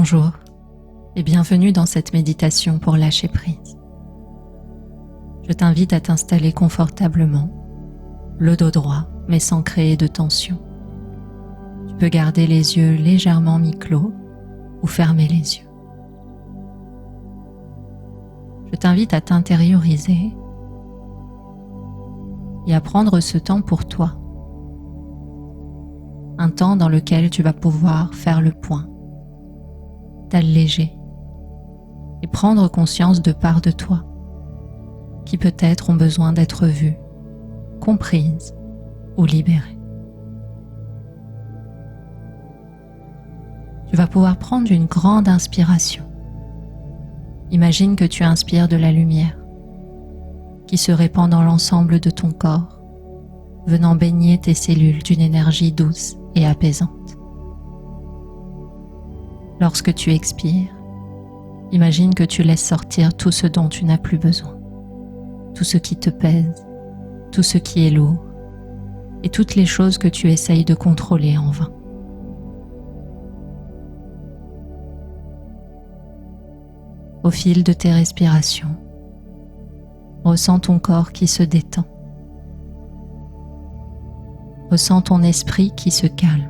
Bonjour et bienvenue dans cette méditation pour lâcher prise. Je t'invite à t'installer confortablement, le dos droit mais sans créer de tension. Tu peux garder les yeux légèrement mi-clos ou fermer les yeux. Je t'invite à t'intérioriser et à prendre ce temps pour toi. Un temps dans lequel tu vas pouvoir faire le point, t'alléger et prendre conscience de parts de toi qui peut-être ont besoin d'être vues, comprises ou libérées. Tu vas pouvoir prendre une grande inspiration. Imagine que tu inspires de la lumière qui se répand dans l'ensemble de ton corps, venant baigner tes cellules d'une énergie douce et apaisante. Lorsque tu expires, imagine que tu laisses sortir tout ce dont tu n'as plus besoin, tout ce qui te pèse, tout ce qui est lourd et toutes les choses que tu essayes de contrôler en vain. Au fil de tes respirations, ressens ton corps qui se détend. Ressens ton esprit qui se calme.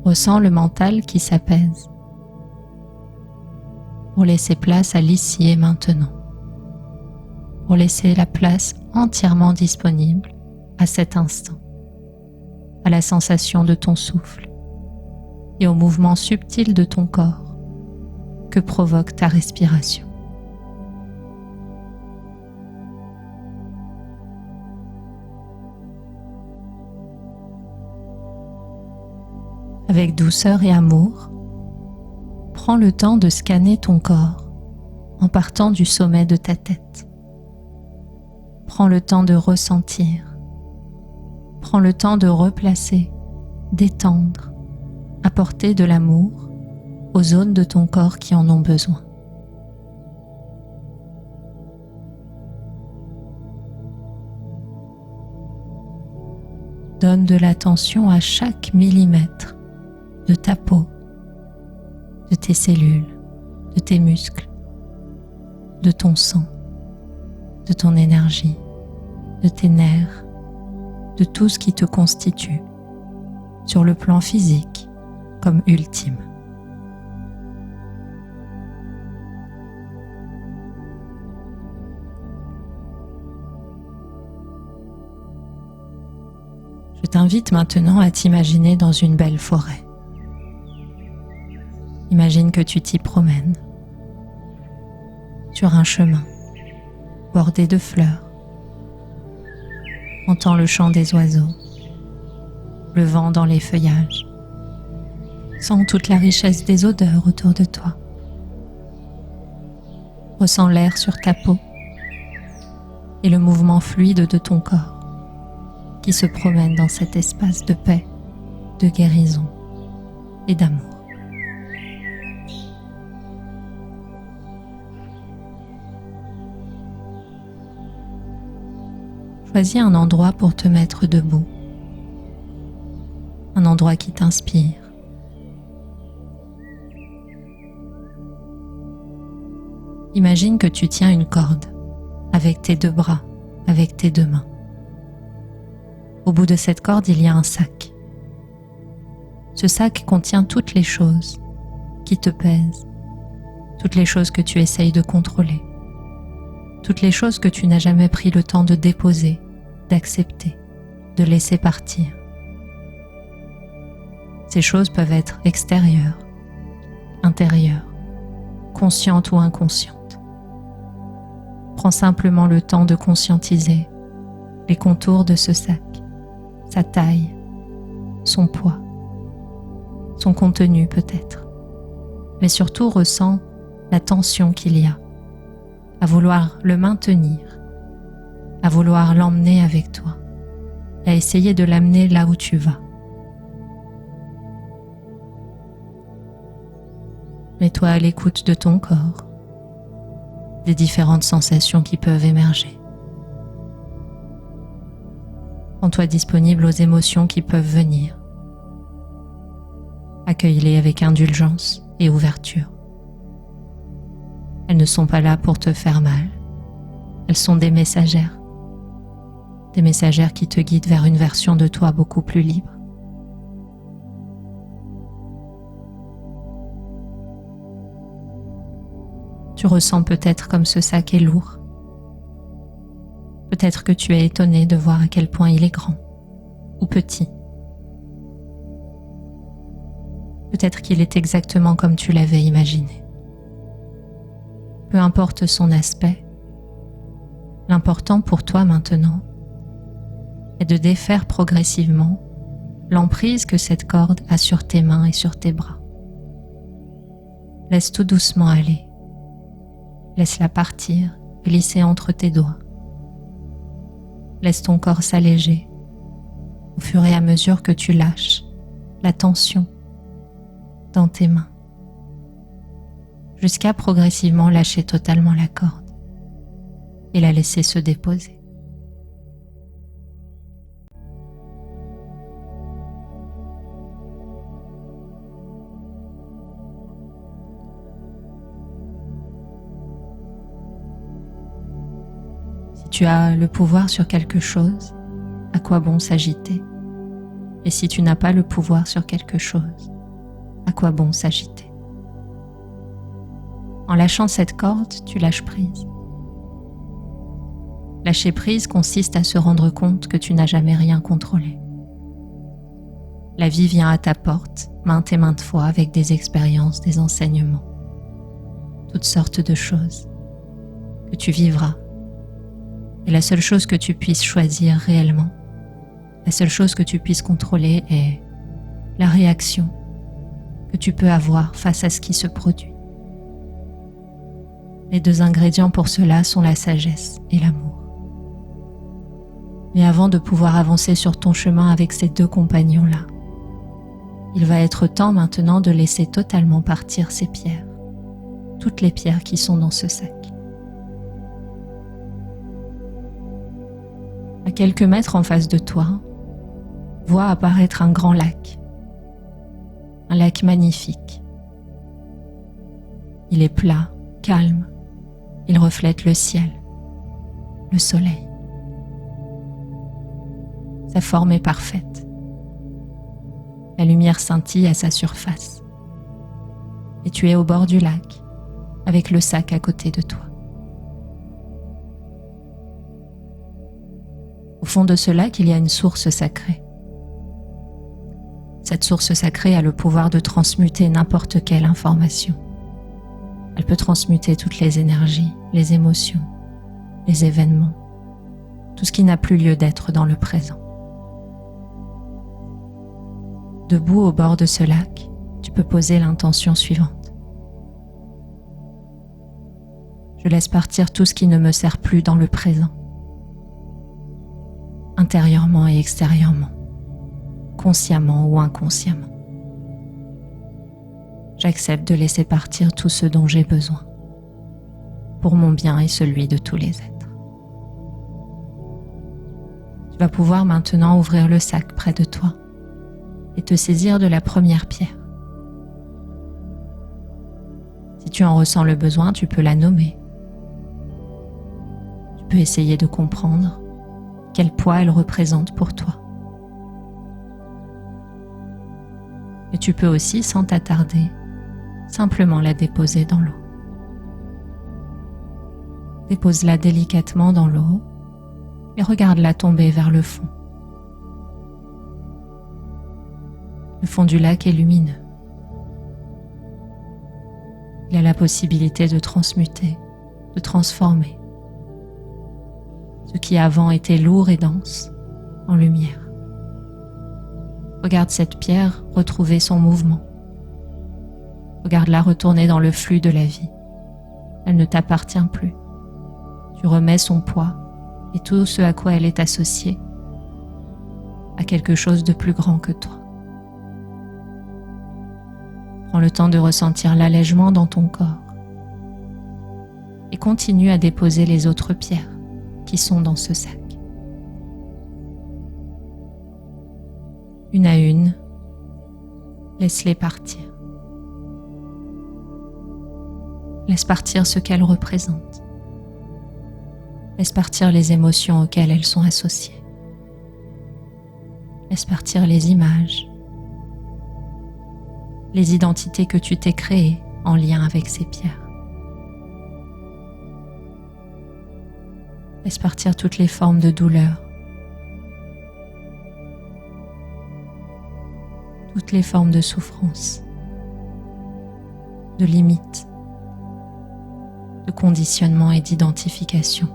Ressens le mental qui s'apaise pour laisser place à l'ici et maintenant, pour laisser la place entièrement disponible à cet instant, à la sensation de ton souffle et au mouvement subtil de ton corps que provoque ta respiration. Avec douceur et amour, prends le temps de scanner ton corps en partant du sommet de ta tête. Prends le temps de ressentir. Prends le temps de replacer, d'étendre, apporter de l'amour aux zones de ton corps qui en ont besoin. Donne de l'attention à chaque millimètre de ta peau, de tes cellules, de tes muscles, de ton sang, de ton énergie, de tes nerfs, de tout ce qui te constitue, sur le plan physique comme ultime. Je t'invite maintenant à t'imaginer dans une belle forêt. Imagine que tu t'y promènes sur un chemin bordé de fleurs. Entends le chant des oiseaux, le vent dans les feuillages. Sens toute la richesse des odeurs autour de toi. Ressens l'air sur ta peau et le mouvement fluide de ton corps qui se promène dans cet espace de paix, de guérison et d'amour. Choisis un endroit pour te mettre debout, un endroit qui t'inspire. Imagine que tu tiens une corde avec tes deux bras, avec tes deux mains. Au bout de cette corde, il y a un sac. Ce sac contient toutes les choses qui te pèsent, toutes les choses que tu essayes de contrôler, toutes les choses que tu n'as jamais pris le temps de déposer, d'accepter, de laisser partir. Ces choses peuvent être extérieures, intérieures, conscientes ou inconscientes. Prends simplement le temps de conscientiser les contours de ce sac, sa taille, son poids, son contenu peut-être, mais surtout ressens la tension qu'il y a à vouloir le maintenir, à vouloir l'emmener avec toi, à essayer de l'amener là où tu vas. Mets-toi à l'écoute de ton corps, des différentes sensations qui peuvent émerger. Rends-toi disponible aux émotions qui peuvent venir. Accueille-les avec indulgence et ouverture. Elles ne sont pas là pour te faire mal. Elles sont des messagères qui te guident vers une version de toi beaucoup plus libre. Tu ressens peut-être comme ce sac est lourd. Peut-être que tu es étonné de voir à quel point il est grand ou petit. Peut-être qu'il est exactement comme tu l'avais imaginé. Peu importe son aspect, l'important pour toi maintenant est de défaire progressivement l'emprise que cette corde a sur tes mains et sur tes bras. Laisse tout doucement aller. Laisse-la partir, glisser entre tes doigts. Laisse ton corps s'alléger au fur et à mesure que tu lâches la tension dans tes mains, jusqu'à progressivement lâcher totalement la corde et la laisser se déposer. Si tu as le pouvoir sur quelque chose, à quoi bon s'agiter? Et si tu n'as pas le pouvoir sur quelque chose, à quoi bon s'agiter? En lâchant cette corde, tu lâches prise. Lâcher prise consiste à se rendre compte que tu n'as jamais rien contrôlé. La vie vient à ta porte, maintes et maintes fois, avec des expériences, des enseignements, toutes sortes de choses que tu vivras. Et la seule chose que tu puisses choisir réellement, la seule chose que tu puisses contrôler est la réaction que tu peux avoir face à ce qui se produit. Les deux ingrédients pour cela sont la sagesse et l'amour. Mais avant de pouvoir avancer sur ton chemin avec ces deux compagnons-là, il va être temps maintenant de laisser totalement partir ces pierres, toutes les pierres qui sont dans ce sac. À quelques mètres en face de toi, vois apparaître un grand lac. Un lac magnifique. Il est plat, calme. Il reflète le ciel, le soleil. Sa forme est parfaite. La lumière scintille à sa surface. Et tu es au bord du lac, avec le sac à côté de toi. Au fond de ce lac, il y a une source sacrée. Cette source sacrée a le pouvoir de transmuter n'importe quelle information. Elle peut transmuter toutes les énergies, les émotions, les événements, tout ce qui n'a plus lieu d'être dans le présent. Debout au bord de ce lac, tu peux poser l'intention suivante. Je laisse partir tout ce qui ne me sert plus dans le présent, intérieurement et extérieurement, consciemment ou inconsciemment. J'accepte de laisser partir tout ce dont j'ai besoin, pour mon bien et celui de tous les êtres. Tu vas pouvoir maintenant ouvrir le sac près de toi et te saisir de la première pierre. Si tu en ressens le besoin, tu peux la nommer. Tu peux essayer de comprendre quel poids elle représente pour toi. Et tu peux aussi, sans t'attarder, simplement la déposer dans l'eau. Dépose-la délicatement dans l'eau et regarde-la tomber vers le fond. Le fond du lac est lumineux. Il a la possibilité de transmuter, de transformer ce qui avant était lourd et dense en lumière. Regarde cette pierre retrouver son mouvement. Regarde-la retourner dans le flux de la vie. Elle ne t'appartient plus. Tu remets son poids et tout ce à quoi elle est associée à quelque chose de plus grand que toi. Prends le temps de ressentir l'allègement dans ton corps et continue à déposer les autres pierres qui sont dans ce sac. Une à une, Laisse-les partir. Laisse partir ce qu'elles représentent. Laisse partir les émotions auxquelles elles sont associées. Laisse partir les images, les identités que tu t'es créées en lien avec ces pierres. Laisse partir toutes les formes de douleur, toutes les formes de souffrance, de limites, de conditionnement et d'identification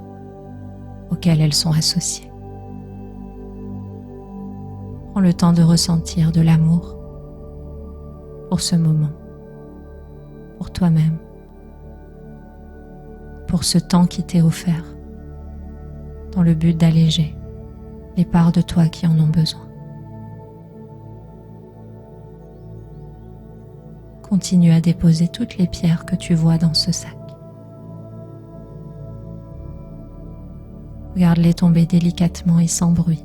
auxquelles elles sont associées. Prends le temps de ressentir de l'amour pour ce moment, pour toi-même, pour ce temps qui t'est offert, dans le but d'alléger les parts de toi qui en ont besoin. Continue à déposer toutes les pierres que tu vois dans ce sac. Regarde-les tomber délicatement et sans bruit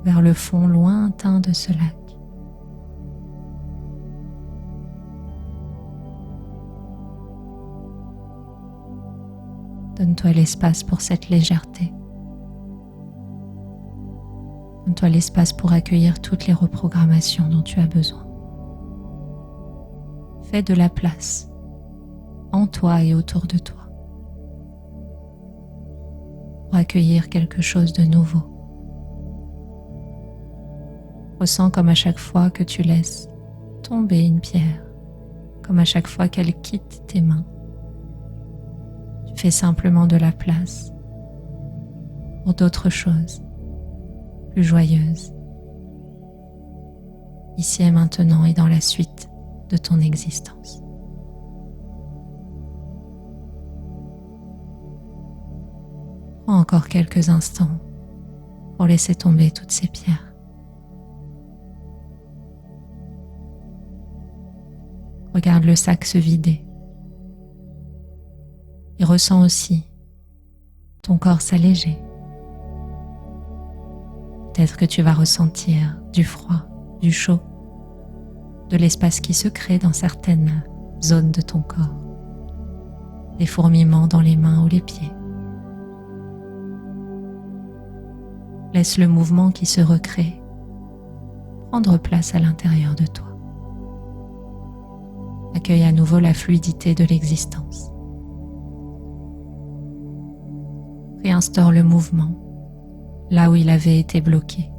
vers le fond lointain de ce lac. Donne-toi l'espace pour cette légèreté. Donne-toi l'espace pour accueillir toutes les reprogrammations dont tu as besoin. Fais de la place en toi et autour de toi pour accueillir quelque chose de nouveau. Ressens comme à chaque fois que tu laisses tomber une pierre, comme à chaque fois qu'elle quitte tes mains, tu fais simplement de la place pour d'autres choses plus joyeuses, ici et maintenant et dans la suite de ton existence. Prends encore quelques instants pour laisser tomber toutes ces pierres. Regarde le sac se vider et ressens aussi ton corps s'alléger. Peut-être que tu vas ressentir du froid, du chaud, de l'espace qui se crée dans certaines zones de ton corps, des fourmillements dans les mains ou les pieds. Laisse le mouvement qui se recrée prendre place à l'intérieur de toi. Accueille à nouveau la fluidité de l'existence. Réinstaure le mouvement là où il avait été bloqué.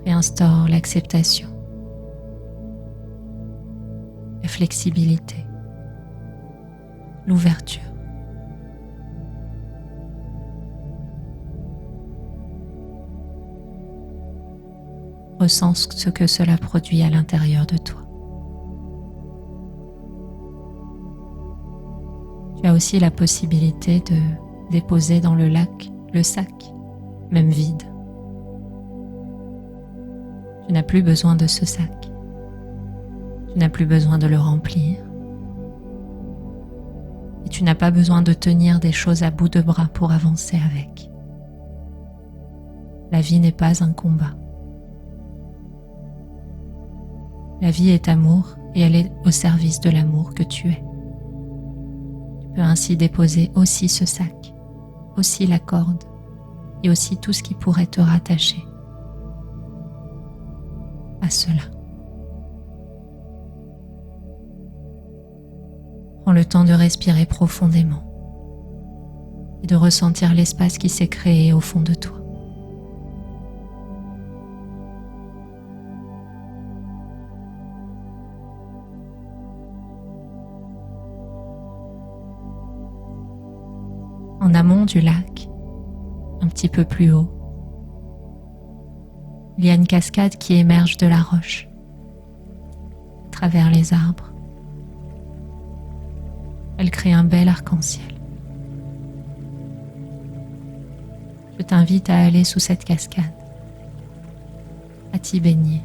Réinstaure l'acceptation, la flexibilité, l'ouverture. Ressens ce que cela produit à l'intérieur de toi. Tu as aussi la possibilité de déposer dans le lac le sac, même vide. Tu n'as plus besoin de ce sac. Tu n'as plus besoin de le remplir. Et tu n'as pas besoin de tenir des choses à bout de bras pour avancer avec. La vie n'est pas un combat. La vie est amour et elle est au service de l'amour que tu es. Tu peux ainsi déposer aussi ce sac, aussi la corde et aussi tout ce qui pourrait te rattacher à cela. Prends le temps de respirer profondément et de ressentir l'espace qui s'est créé au fond de toi. En amont du lac, un petit peu plus haut, il y a une cascade qui émerge de la roche, à travers les arbres. Elle crée un bel arc-en-ciel. Je t'invite à aller sous cette cascade, à t'y baigner.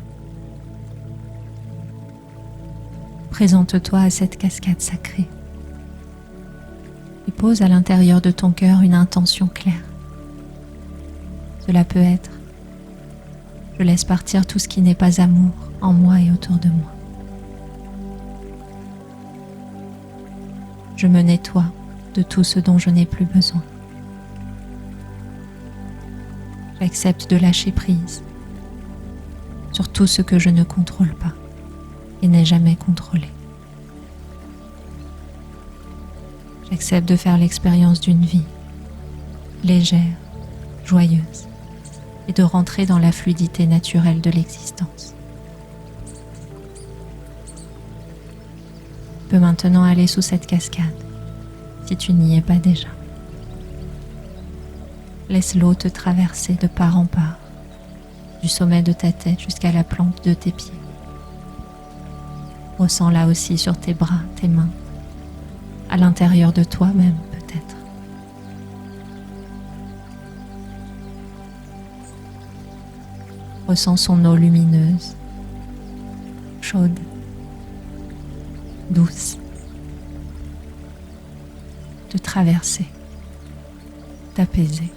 Présente-toi à cette cascade sacrée. Et pose à l'intérieur de ton cœur une intention claire. Cela peut être: je laisse partir tout ce qui n'est pas amour en moi et autour de moi. Je me nettoie de tout ce dont je n'ai plus besoin. J'accepte de lâcher prise sur tout ce que je ne contrôle pas et n'ai jamais contrôlé. J'accepte de faire l'expérience d'une vie légère, joyeuse, et de rentrer dans la fluidité naturelle de l'existence. Tu peux maintenant aller sous cette cascade, si tu n'y es pas déjà. Laisse l'eau te traverser de part en part, du sommet de ta tête jusqu'à la plante de tes pieds. Ressens-la aussi sur tes bras, tes mains, à l'intérieur de toi-même peut-être. Ressens son eau lumineuse, chaude, douce, te traverser, t'apaiser,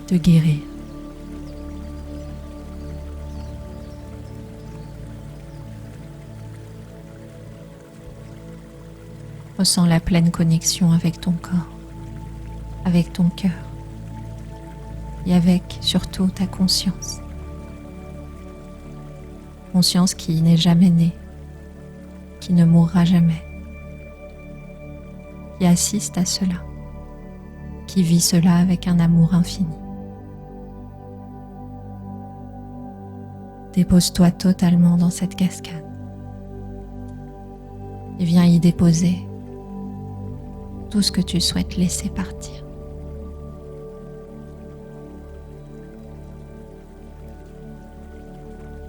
te guérir. Ressens la pleine connexion avec ton corps, avec ton cœur et avec surtout ta conscience. Conscience qui n'est jamais née, qui ne mourra jamais, qui assiste à cela, qui vit cela avec un amour infini. Dépose-toi totalement dans cette cascade et viens y déposer tout ce que tu souhaites laisser partir.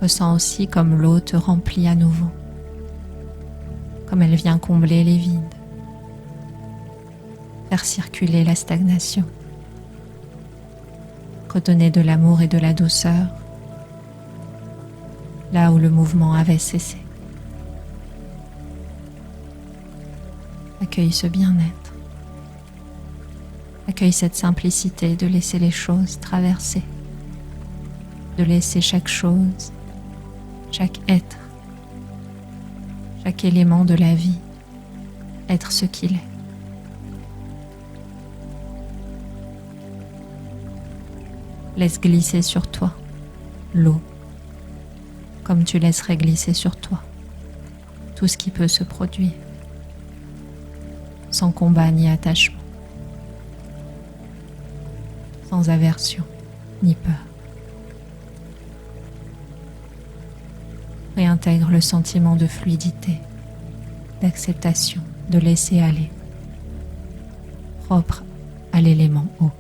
Ressens aussi comme l'eau te remplit à nouveau, comme elle vient combler les vides, faire circuler la stagnation, redonner de l'amour et de la douceur là où le mouvement avait cessé. Accueille ce bien-être, accueille cette simplicité de laisser les choses traverser, de laisser chaque chose, chaque être, chaque élément de la vie être ce qu'il est. Laisse glisser sur toi l'eau, comme tu laisserais glisser sur toi tout ce qui peut se produire, sans combat ni attachement, sans aversion ni peur. Réintègre le sentiment de fluidité, d'acceptation, de laisser aller, propre à l'élément eau.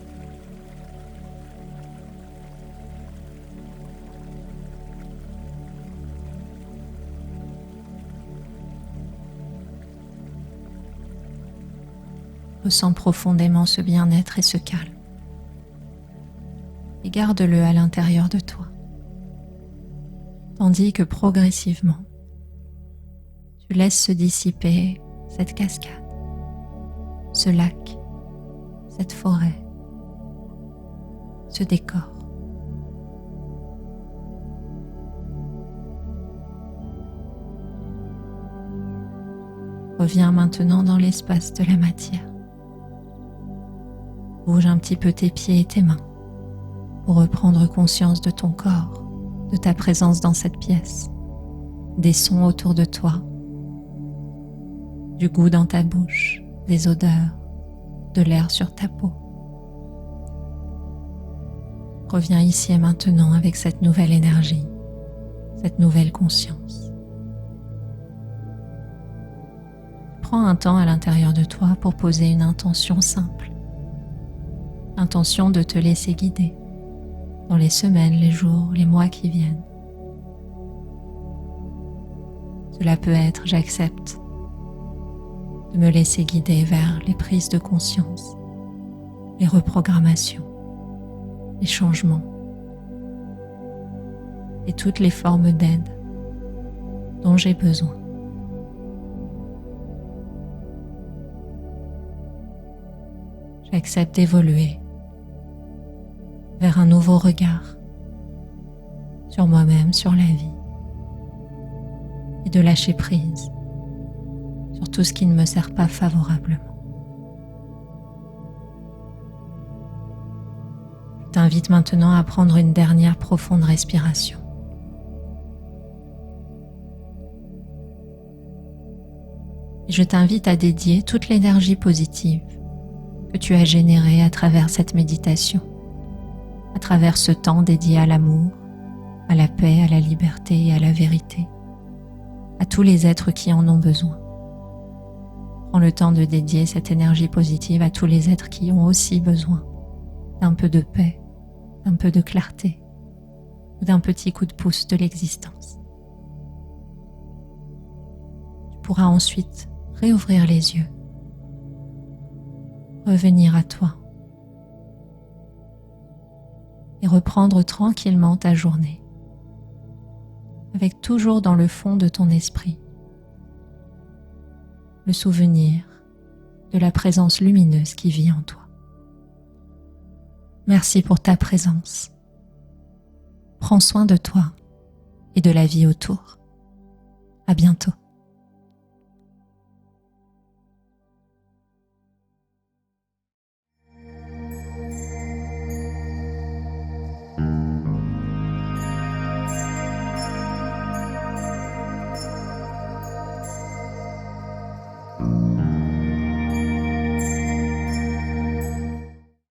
Ressens profondément ce bien-être et ce calme. Et garde-le à l'intérieur de toi. Tandis que progressivement, tu laisses se dissiper cette cascade, ce lac, cette forêt, ce décor. Reviens maintenant dans l'espace de la matière. Bouge un petit peu tes pieds et tes mains pour reprendre conscience de ton corps, de ta présence dans cette pièce, des sons autour de toi, du goût dans ta bouche, des odeurs, de l'air sur ta peau. Reviens ici et maintenant avec cette nouvelle énergie, cette nouvelle conscience. Prends un temps à l'intérieur de toi pour poser une intention simple. Intention de te laisser guider dans les semaines, les jours, les mois qui viennent. Cela peut être: j'accepte de me laisser guider vers les prises de conscience, les reprogrammations, les changements et toutes les formes d'aide dont j'ai besoin. J'accepte d'évoluer vers un nouveau regard sur moi-même, sur la vie, et de lâcher prise sur tout ce qui ne me sert pas favorablement. Je t'invite maintenant à prendre une dernière profonde respiration. Et je t'invite à dédier toute l'énergie positive que tu as générée à travers cette méditation, à travers ce temps dédié à l'amour, à la paix, à la liberté et à la vérité, à tous les êtres qui en ont besoin. Prends le temps de dédier cette énergie positive à tous les êtres qui ont aussi besoin d'un peu de paix, d'un peu de clarté ou d'un petit coup de pouce de l'existence. Tu pourras ensuite réouvrir les yeux, revenir à toi et reprendre tranquillement ta journée, avec toujours dans le fond de ton esprit le souvenir de la présence lumineuse qui vit en toi. Merci pour ta présence. Prends soin de toi et de la vie autour. À bientôt.